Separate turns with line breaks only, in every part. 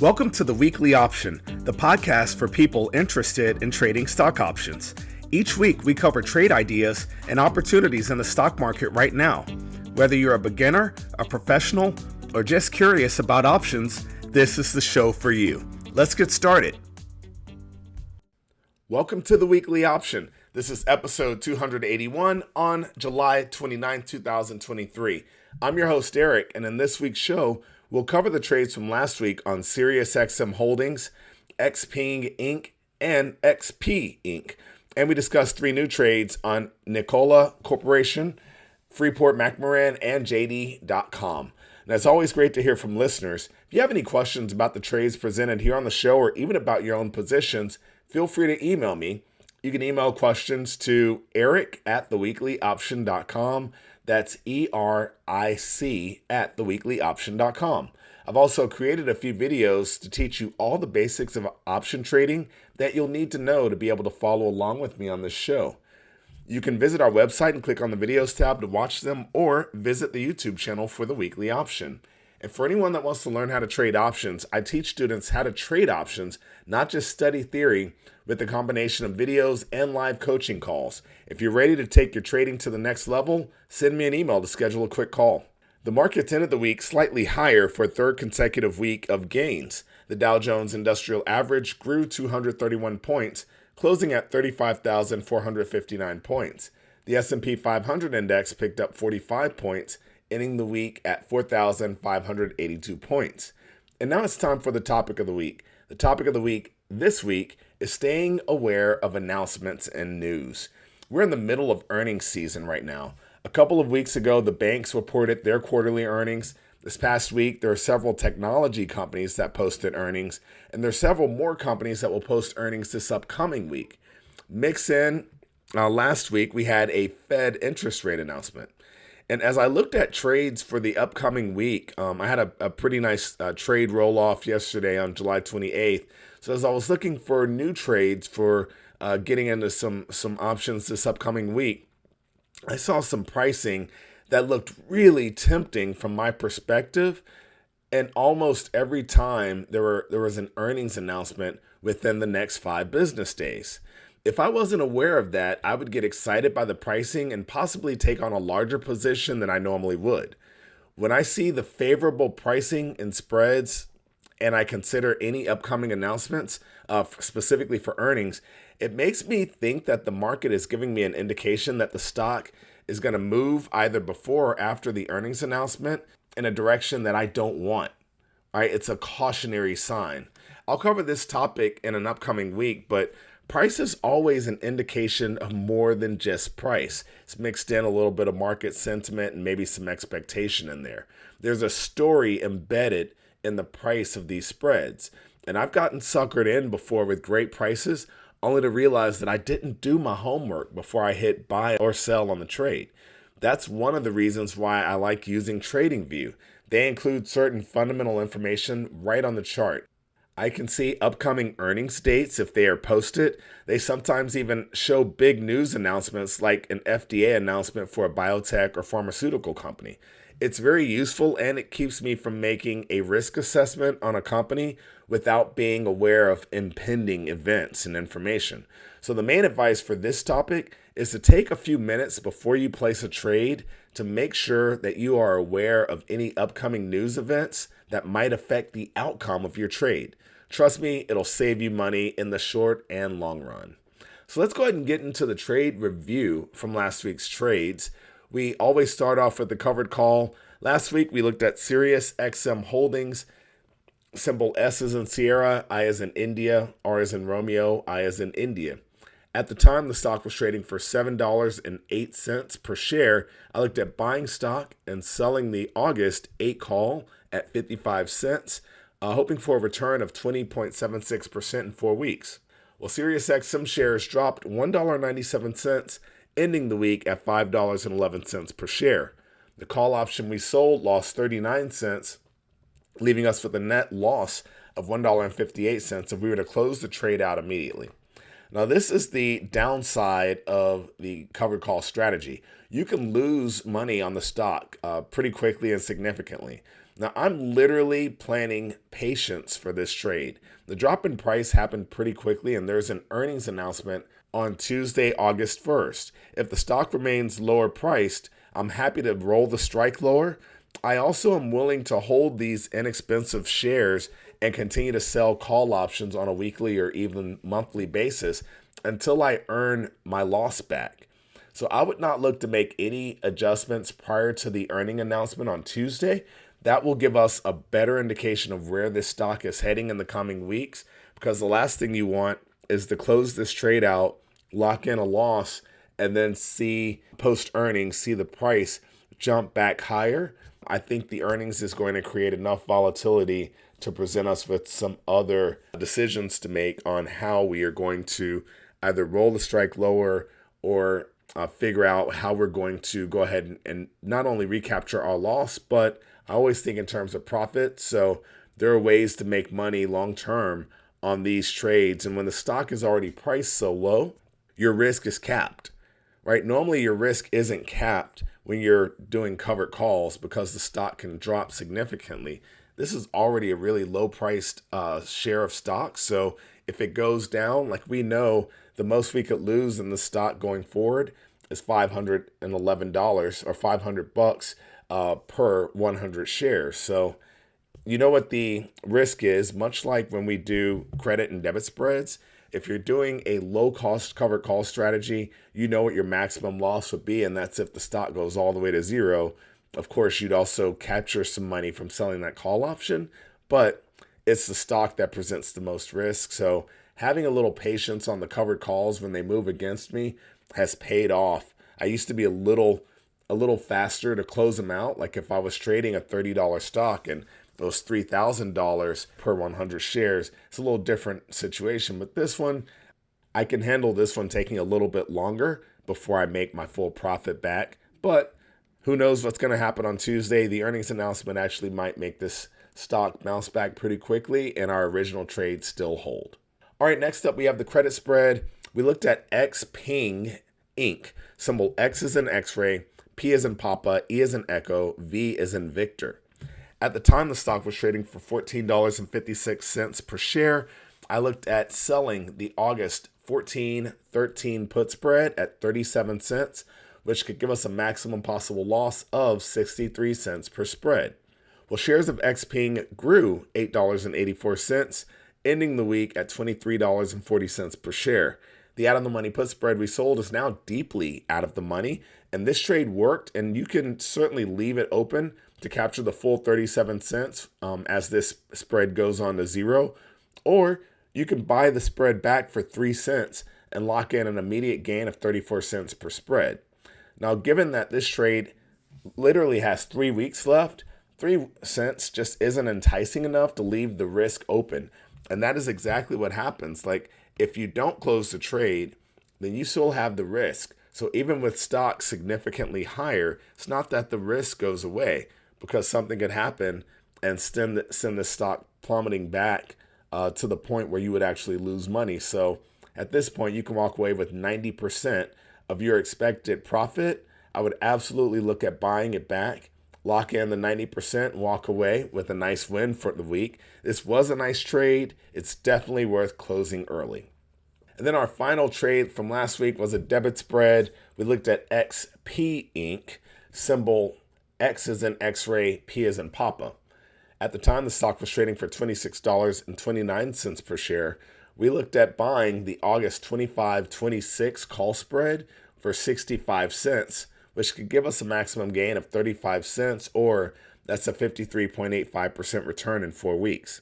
Welcome to the Weekly Option, the podcast for people interested in trading stock options. Each week, we cover trade ideas and opportunities in the stock market right now. Whether you're a beginner, a professional, or just curious about options, this is the show for you. Let's get started. Welcome to the Weekly Option. This is episode 281 on July 29, 2023. I'm your host, Eric, and in this week's show, we'll cover the trades from last week on Sirius XM Holdings, Xpeng Inc., and Xpeng Inc. And we discussed three new trades on Nikola Corporation, Freeport McMoran, and JD.com. And it's always great to hear from listeners. If you have any questions about the trades presented here on the show or even about your own positions, feel free to email me. You can email questions to eric@theweeklyoption.com. That's ERIC@theweeklyoption.com. I've also created a few videos to teach you all the basics of option trading that you'll need to know to be able to follow along with me on this show. You can visit our website and click on the videos tab to watch them, or visit the YouTube channel for the Weekly Option. And for anyone that wants to learn how to trade options, I teach students how to trade options, not just study theory, with a combination of videos and live coaching calls. If you're ready to take your trading to the next level, send me an email to schedule a quick call. The markets ended the week slightly higher for a third consecutive week of gains. The Dow Jones Industrial Average grew 231 points, closing at 35,459 points. The S&P 500 index picked up 45 points, ending the week at 4,582 points. And now it's time for the topic of the week. The topic of the week this week is staying aware of announcements and news. We're in the middle of earnings season right now. A couple of weeks ago, the banks reported their quarterly earnings. This past week, there are several technology companies that posted earnings, and there are several more companies that will post earnings this upcoming week. Mix in, last week, we had a Fed interest rate announcement. And as I looked at trades for the upcoming week, I had a pretty nice trade roll-off yesterday on July 28th. So as I was looking for new trades for getting into some options this upcoming week, I saw some pricing that looked really tempting from my perspective. And almost every time there was an earnings announcement within the next 5 business days. If I wasn't aware of that, I would get excited by the pricing and possibly take on a larger position than I normally would. When I see the favorable pricing and spreads, and I consider any upcoming announcements, specifically for earnings, it makes me think that the market is giving me an indication that the stock is going to move either before or after the earnings announcement in a direction that I don't want. All right, it's a cautionary sign. I'll cover this topic in an upcoming week, but price is always an indication of more than just price. It's mixed in a little bit of market sentiment and maybe some expectation in there. There's a story embedded in the price of these spreads. And I've gotten suckered in before with great prices, only to realize that I didn't do my homework before I hit buy or sell on the trade. That's one of the reasons why I like using TradingView. They include certain fundamental information right on the chart. I can see upcoming earnings dates if they are posted. They sometimes even show big news announcements like an FDA announcement for a biotech or pharmaceutical company. It's very useful, and it keeps me from making a risk assessment on a company without being aware of impending events and information. So the main advice for this topic is to take a few minutes before you place a trade to make sure that you are aware of any upcoming news events that might affect the outcome of your trade. Trust me, it'll save you money in the short and long run. So let's go ahead and get into the trade review from last week's trades. We always start off with the covered call. Last week, we looked at Sirius XM Holdings, symbol S as in Sierra, I as in India, R as in Romeo, I as in India. At the time, the stock was trading for $7.08 per share. I looked at buying stock and selling the August 8 call at 55 cents, hoping for a return of 20.76% in 4 weeks. Well, Sirius XM shares dropped $1.97, ending the week at $5.11 per share. The call option we sold lost 39 cents, leaving us with a net loss of $1.58 if we were to close the trade out immediately. Now, this is the downside of the covered call strategy. You can lose money on the stock pretty quickly and significantly. Now, I'm literally planning patience for this trade. The drop in price happened pretty quickly, and there's an earnings announcement on Tuesday, August 1st. If the stock remains lower priced, I'm happy to roll the strike lower. I also am willing to hold these inexpensive shares and continue to sell call options on a weekly or even monthly basis until I earn my loss back. So I would not look to make any adjustments prior to the earning announcement on Tuesday. That will give us a better indication of where this stock is heading in the coming weeks, because the last thing you want is to close this trade out, lock in a loss, and then see post earnings, see the price jump back higher. I think the earnings is going to create enough volatility to present us with some other decisions to make on how we are going to either roll the strike lower or figure out how we're going to go ahead and not only recapture our loss, but I always think in terms of profit. So there are ways to make money long term on these trades. And when the stock is already priced so low, your risk is capped, right? Normally your risk isn't capped when you're doing covered calls because the stock can drop significantly. This is already a really low priced share of stock. So if it goes down, like we know, the most we could lose in the stock going forward is $511 or $500 per 100 shares. So you know what the risk is, much like when we do credit and debit spreads. If you're doing a low cost covered call strategy, you know what your maximum loss would be, and that's if the stock goes all the way to zero. Of course, you'd also capture some money from selling that call option, but it's the stock that presents the most risk. So having a little patience on the covered calls when they move against me has paid off. I used to be a little faster to close them out. Like if I was trading a $30 stock and it was $3,000 per 100 shares, it's a little different situation. But this one, I can handle this one taking a little bit longer before I make my full profit back. But who knows what's going to happen on Tuesday? The earnings announcement actually might make this stock bounce back pretty quickly and our original trade still hold. All right, next up we have the credit spread. We looked at Xpeng Inc. Symbol X is in X-ray, P is in Papa, E is in Echo, V is in Victor. At the time, the stock was trading for $14.56 per share. I looked at selling the August 14-13 put spread at 37 cents, which could give us a maximum possible loss of 63 cents per spread. Well, shares of Xpeng grew $8.84, ending the week at $23.40 per share. The out of the money put spread we sold is now deeply out of the money, and this trade worked, and you can certainly leave it open to capture the full 37 cents as this spread goes on to zero, or you can buy the spread back for 3 cents and lock in an immediate gain of 34 cents per spread. Now, given that this trade literally has 3 weeks left, 3 cents just isn't enticing enough to leave the risk open. And that is exactly what happens. Like, if you don't close the trade, then you still have the risk. So even with stocks significantly higher, it's not that the risk goes away, because something could happen and send the stock plummeting back to the point where you would actually lose money. So at this point, you can walk away with 90% of your expected profit. I would absolutely look at buying it back, lock in the 90%, and walk away with a nice win for the week. This was a nice trade. It's definitely worth closing early. And then our final trade from last week was a debit spread. We looked at Xpeng Inc. Symbol X is in X-ray, P is in Papa. At the time, the stock was trading for $26.29 per share. We looked at buying the August 25-26 call spread for 65 cents, which could give us a maximum gain of 35 cents, or that's a 53.85% return in 4 weeks.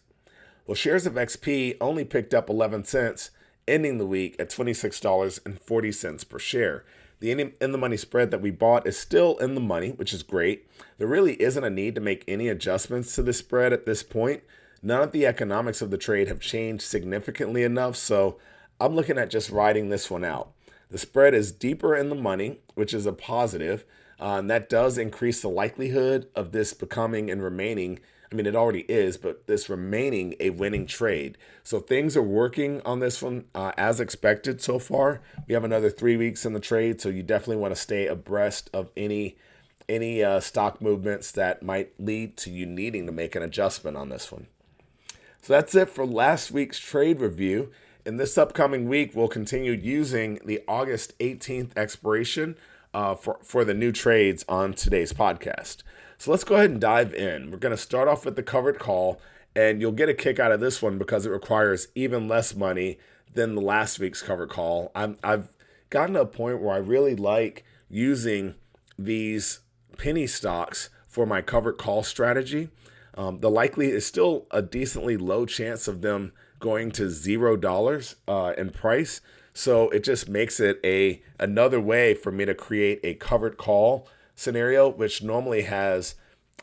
Well, shares of XP only picked up 11 cents, ending the week at $26.40 per share. The in-the-money spread that we bought is still in the money, which is great. There really isn't a need to make any adjustments to the spread at this point. None of the economics of the trade have changed significantly enough, so I'm looking at just riding this one out. The spread is deeper in the money, which is a positive, and that does increase the likelihood of this becoming and remaining, I mean, it already is, but this remaining a winning trade. So things are working on this one as expected so far. We have another 3 weeks in the trade, so you definitely want to stay abreast of any any stock movements that might lead to you needing to make an adjustment on this one. So that's it for last week's trade review. In this upcoming week, we'll continue using the August 18th expiration for the new trades on today's podcast. So let's go ahead and dive in. We're going to start off with the covered call, and you'll get a kick out of this one because it requires even less money than the last week's covered call. I've gotten to a point where I really like using these penny stocks for my covered call strategy. The likely is still a decently low chance of them going to $0 in price. So it just makes it another way for me to create a covered call scenario, which normally has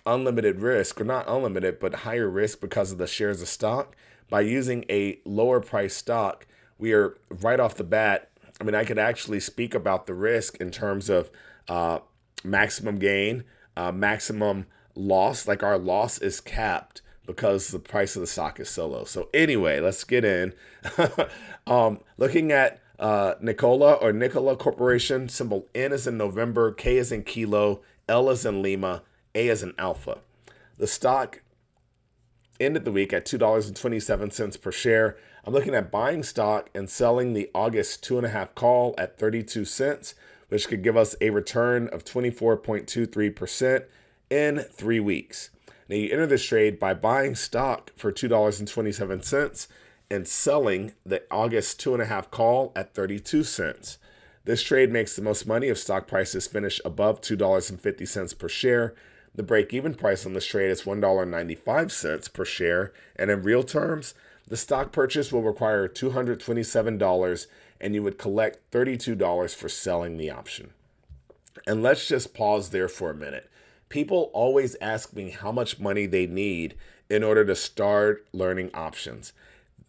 unlimited risk, or not unlimited, but higher risk because of the shares of stock. By using a lower price stock, we are right off the bat. I mean, I could actually speak about the risk in terms of maximum gain, maximum loss. Like our loss is capped because the price of the stock is so low. So anyway, let's get in. Looking at Nikola Corporation, symbol N is in November, K is in Kilo, L is in Lima, A is in Alpha. The stock ended the week at $2.27 per share. I'm looking at buying stock and selling the August 2.5 call at 32 cents, which could give us a return of 24.23% in 3 weeks. Now you enter this trade by buying stock for $2.27 and selling the August 2.5 call at 32 cents. This trade makes the most money if stock prices finish above $2.50 per share. The break-even price on this trade is $1.95 per share, and in real terms, the stock purchase will require $227, and you would collect $32 for selling the option. And let's just pause there for a minute. People always ask me how much money they need in order to start learning options.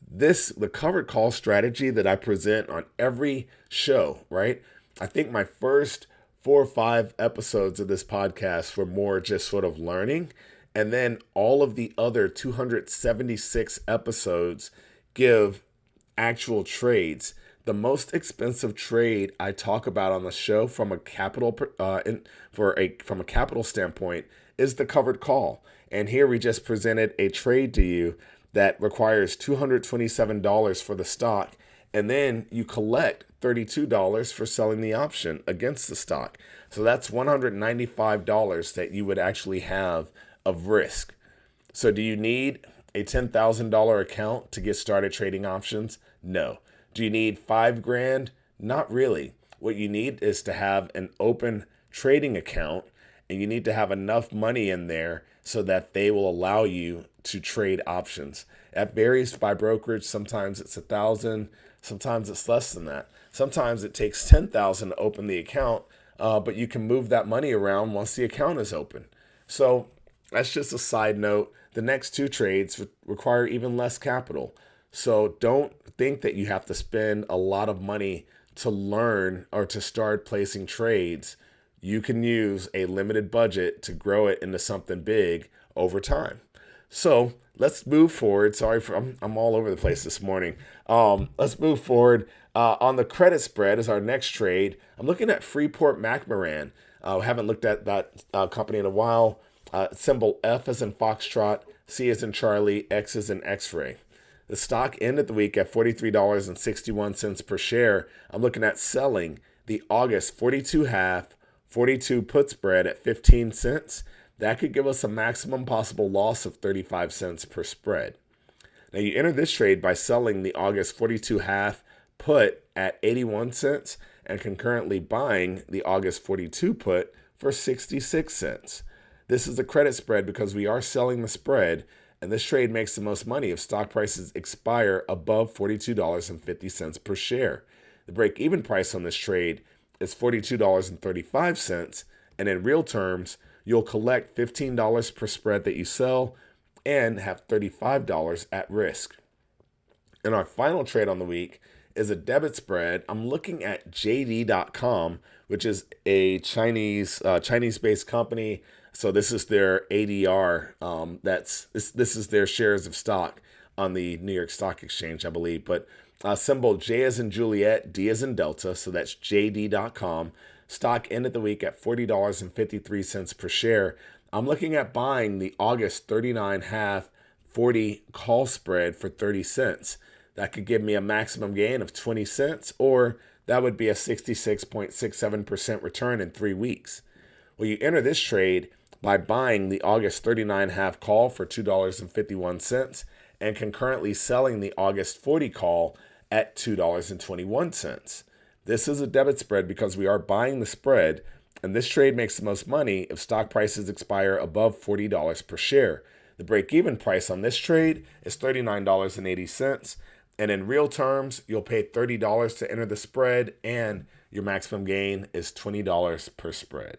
The covered call strategy that I present on every show, right? I think my first 4 or 5 episodes of this podcast were more just sort of learning. And then all of the other 276 episodes give actual trades. The most expensive trade I talk about on the show from a capital standpoint is the covered call. And here we just presented a trade to you that requires $227 for the stock, and then you collect $32 for selling the option against the stock. So that's $195 that you would actually have of risk. So do you need a $10,000 account to get started trading options? No. Do you need $5,000? Not really. What you need is to have an open trading account, and you need to have enough money in there so that they will allow you to trade options. That varies by brokerage. Sometimes it's $1,000, sometimes it's less than that. Sometimes it takes $10,000 to open the account, but you can move that money around once the account is open. So that's just a side note. The next 2 trades require even less capital. So don't think that you have to spend a lot of money to learn or to start placing trades. You can use a limited budget to grow it into something big over time. So let's move forward. Sorry, I'm all over the place this morning. Let's move forward. On the credit spread is our next trade. I'm looking at Freeport McMoran. Haven't looked at that company in a while. Symbol F as in Foxtrot, C as in Charlie, X as in X-ray. The stock ended the week at $43.61 per share. I'm looking at selling the August 42 put spread at 15 cents. That could give us a maximum possible loss of 35 cents per spread. Now you enter this trade by selling the August 42 half put at 81 cents and concurrently buying the August 42 put for 66 cents. This is the credit spread because we are selling the spread, and this trade makes the most money if stock prices expire above $42.50 per share. The break-even price on this trade is $42.35, and in real terms, you'll collect $15 per spread that you sell and have $35 at risk. And our final trade on the week is a debit spread. I'm looking at JD.com, which is a Chinese-based company. So this is their ADR. This is their shares of stock on the New York Stock Exchange, I believe. But symbol J as in Juliet, D as in Delta. So that's JD.com. Stock ended the week at $40.53 per share. I'm looking at buying the August 39.5 40 call spread for 30 cents. That could give me a maximum gain of 20 cents, or that would be a 66.67% return in 3 weeks. Well, you enter this trade by buying the August 39.5 call for $2.51 and concurrently selling the August 40 call at $2.21. This is a debit spread because we are buying the spread, and this trade makes the most money if stock prices expire above $40 per share. The break-even price on this trade is $39.80, and in real terms, you'll pay $30 to enter the spread, and your maximum gain is $20 per spread.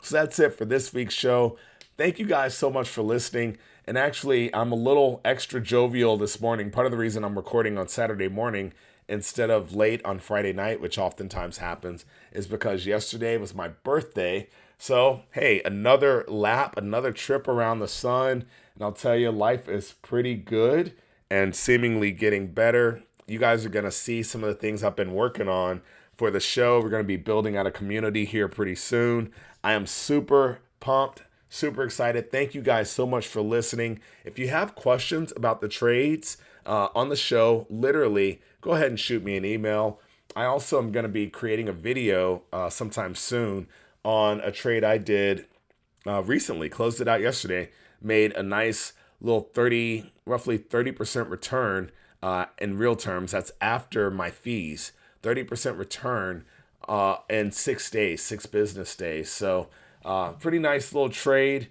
So that's it for this week's show. Thank you guys so much for listening. And actually, I'm a little extra jovial this morning. Part of the reason I'm recording on Saturday morning instead of late on Friday night, which oftentimes happens, is because yesterday was my birthday. So, hey, another lap, another trip around the sun. And I'll tell you, life is pretty good and seemingly getting better. You guys are going to see some of the things I've been working on for the show. We're going to be building out a community here pretty soon. I am super pumped, super excited. Thank you guys so much for listening. If you have questions about the trades on the show, literally, go ahead and shoot me an email. I also am going to be creating a video sometime soon on a trade I did recently, closed it out yesterday, made a nice little roughly 30% return in real terms. That's after my fees, 30% return in 6 days, 6 business days. So pretty nice little trade,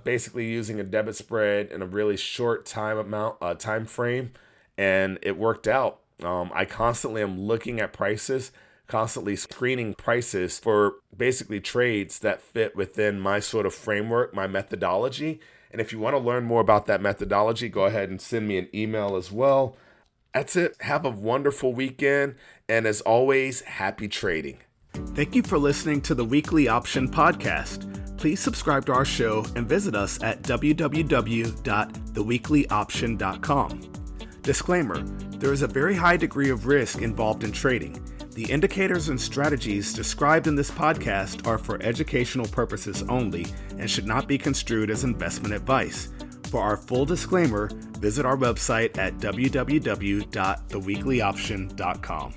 basically using a debit spread in a really short time frame, and it worked out. I constantly am looking at prices, constantly screening prices for basically trades that fit within my sort of framework, my methodology. And if you want to learn more about that methodology, go ahead and send me an email as well. That's it. Have a wonderful weekend. And as always, happy trading.
Thank you for listening to the Weekly Option Podcast. Please subscribe to our show and visit us at www.theweeklyoption.com. Disclaimer: there is a very high degree of risk involved in trading. The indicators and strategies described in this podcast are for educational purposes only and should not be construed as investment advice. For our full disclaimer, visit our website at www.theweeklyoption.com.